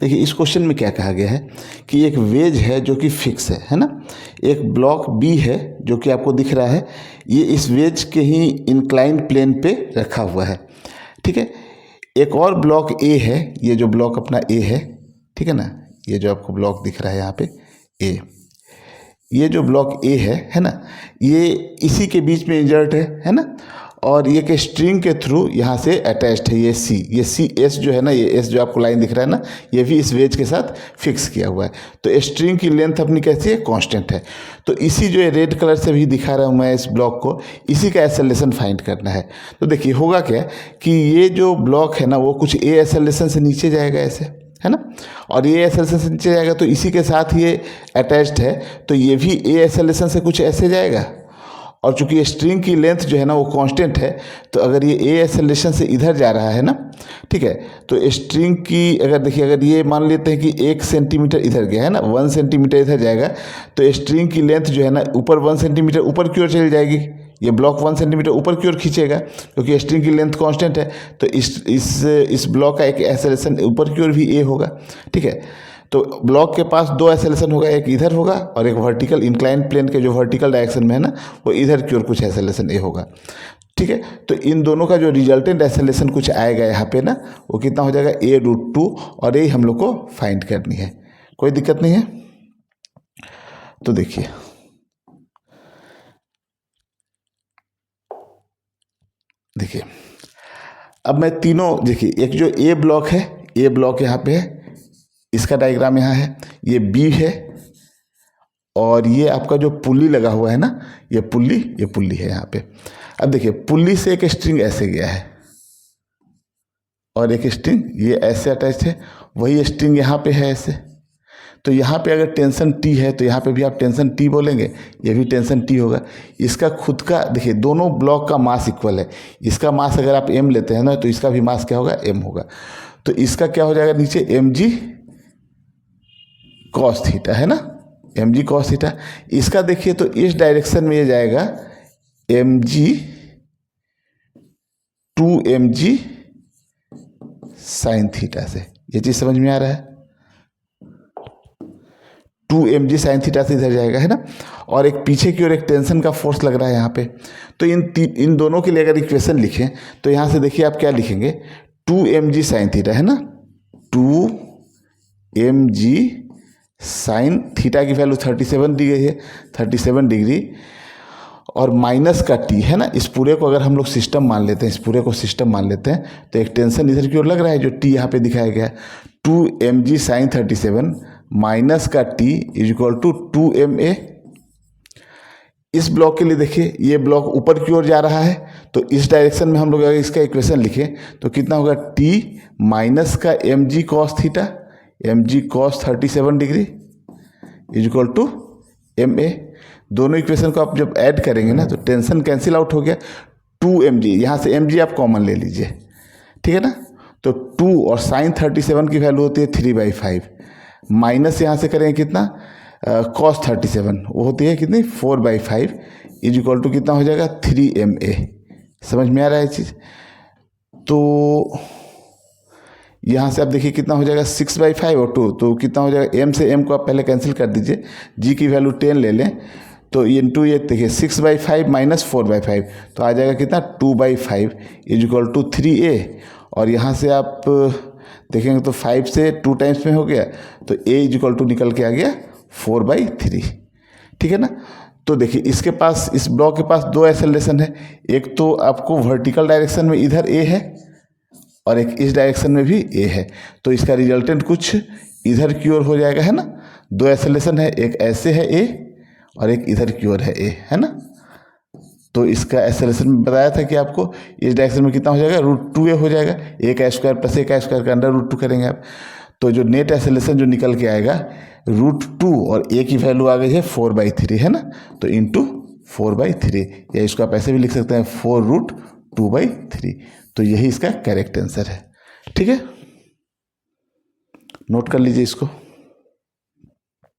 देखिए इस क्वेश्चन में क्या कहा गया है कि एक वेज है जो कि फिक्स है ना। एक ब्लॉक बी है जो कि आपको दिख रहा है, ये इस वेज के ही इंक्लाइंड प्लेन पे रखा हुआ है, ठीक है। एक और ब्लॉक ए है, ये जो ब्लॉक अपना ए है, ठीक है ना, ये जो आपको ब्लॉक दिख रहा है यहाँ पे ए, ये जो ब्लॉक ए है ना, ये इसी के बीच में इंजर्ट है ना, और ये के स्ट्रिंग के थ्रू यहाँ से अटैच्ड है। ये सी एस जो है ना, ये एस जो आपको लाइन दिख रहा है ना, ये भी इस वेज के साथ फिक्स किया हुआ है। तो स्ट्रिंग की लेंथ अपनी कैसी है, कांस्टेंट है। तो इसी जो रेड कलर से भी दिखा रहा हूँ मैं इस ब्लॉक को, इसी का एक्सेलरेशन फाइंड करना है। तो देखिए होगा क्या कि ये जो ब्लॉक है ना वो कुछ ए एक्सेलरेशन से नीचे जाएगा ऐसे, है ना, और ये एक्सेलरेशन से नीचे जाएगा तो इसी के साथ ये अटैच्ड है, तो ये भी ए एक्सेलरेशन से कुछ ऐसे जाएगा। और चूंकि स्ट्रिंग की लेंथ जो है ना वो कांस्टेंट है, तो अगर ये ए एक्सेलरेशन से इधर जा रहा है ना, ठीक है, तो स्ट्रिंग की अगर देखिए, अगर ये मान लेते हैं कि 1 सेंटीमीटर इधर गया है ना, 1 सेंटीमीटर इधर जाएगा, तो स्ट्रिंग की लेंथ जो है ना ऊपर 1 सेंटीमीटर ऊपर की ओर चली जाएगी। ये ब्लॉक 1 सेंटीमीटर ऊपर की ओर खींचेगा क्योंकि स्ट्रिंग की लेंथ कांस्टेंट है। तो इस ब्लॉक का एक एक्सेलरेशन ऊपर की ओर भी ए होगा, ठीक है। तो ब्लॉक के पास 2 एक्सेलरेशन होगा, एक इधर होगा और एक वर्टिकल इंक्लाइंड प्लेन के जो वर्टिकल डायरेक्शन में है ना, वो इधर की ओर कुछ एक्सेलरेशन ए होगा, ठीक है। तो इन दोनों का जो रिजल्टेंट एक्सेलरेशन कुछ आएगा यहाँ पे ना, वो कितना हो जाएगा a√2, और यही हम लोग को फाइंड करनी है। कोई दिक्कत नहीं है। तो देखिए अब मैं तीनों, देखिए एक जो ए ब्लॉक है, ए ब्लॉक यहाँ पे है, इसका डायग्राम यहाँ है, ये बी है, और ये आपका जो पुल्ली लगा हुआ है ना, ये पुल्ली है यहाँ पे। अब देखिए पुल्ली से एक स्ट्रिंग ऐसे गया है और एक स्ट्रिंग ये ऐसे अटैच है, वही स्ट्रिंग यहाँ पे है ऐसे। तो यहाँ पे अगर टेंशन टी है तो यहाँ पे भी आप टेंशन टी बोलेंगे, ये भी टेंशन टी होगा। इसका खुद का देखिए, दोनों ब्लॉक का मास इक्वल है। इसका मास अगर आप m लेते हैं ना, तो इसका भी मास क्या होगा, m होगा। तो इसका क्या हो जाएगा नीचे, mg कॉस थीटा, है ना, mg कॉस थीटा। इसका देखिए तो इस डायरेक्शन में ये जाएगा mg 2mg साइन थीटा से। ये चीज़ समझ में आ रहा है, 2mg साइन थीटा से इधर जाएगा, है ना। और एक पीछे की ओर एक टेंशन का फोर्स लग रहा है यहाँ पे। तो इन दोनों के लिए अगर इक्वेशन लिखें तो यहाँ से देखिए आप क्या लिखेंगे, 2mg साइन थीटा, है ना, 2mg साइन थीटा की वैल्यू 37 दी गई है, 37 डिग्री, और माइनस का टी, है ना। इस पूरे को अगर हम लोग सिस्टम मान लेते हैं, इस पूरे को सिस्टम मान लेते हैं, तो एक टेंशन इधर की ओर लग रहा है जो टी यहाँ पे दिखाया गया है, 2mg साइन 37 माइनस का T is equal to 2ma। इस ब्लॉक के लिए देखिए, ये ब्लॉक ऊपर की ओर जा रहा है, तो इस डायरेक्शन में हम लोग अगर इसका इक्वेशन लिखें तो कितना होगा, टी माइनस का mg cos theta, mg cos 37 degree is equal to ma। दोनों इक्वेशन को आप जब ऐड करेंगे ना तो टेंशन कैंसिल आउट हो गया, 2mg, यहाँ से mg आप कॉमन ले लीजिए, ठीक है ना। तो 2 और साइन 37 की वैल्यू होती है 3/5, माइनस यहाँ से करेंगे कितना, कॉस 37 वो होती है कितनी, 4/5 इज इक्वल टू कितना हो जाएगा, 3ma। समझ में आ रहा है चीज़। तो यहाँ से आप देखिए कितना हो जाएगा, 6/5 और 2, तो कितना हो जाएगा, m से m को आप पहले कैंसिल कर दीजिए, g की वैल्यू 10 ले लें, तो इंटू ये देखिए 6/5 माइनस 4/5, तो आ जाएगा कितना, 2/5 इज इक्वल टू 3a। और यहाँ से आप देखेंगे तो 5 से 2 टाइम्स में हो गया, तो a इज इक्वल टू निकल के आ गया 4/3, ठीक है ना। तो देखिए इसके पास, इस ब्लॉक के पास 2 एक्सेलरेशन है, एक तो आपको वर्टिकल डायरेक्शन में इधर a है और एक इस डायरेक्शन में भी a है, तो इसका रिजल्टेंट कुछ इधर की ओर हो जाएगा, है ना। 2 एक्सेलरेशन है, एक ऐसे है a और एक इधर की ओर है a, है ना। तो इसका एक्सेलरेशन में बताया था कि आपको इस डायरेक्शन में कितना हो जाएगा, √2a हो जाएगा, a का स्क्वायर प्लस a का स्क्वायर का अंडर √2 करेंगे आप, तो जो नेट एक्सेलरेशन जो निकल के आएगा √2 और a की वैल्यू आ गई है 4/3, है ना। तो इंटू 4/3, या इसको आप ऐसे भी लिख सकते हैं 4√2/3। तो यही इसका करेक्ट आंसर है, ठीक है, नोट कर लीजिए इसको।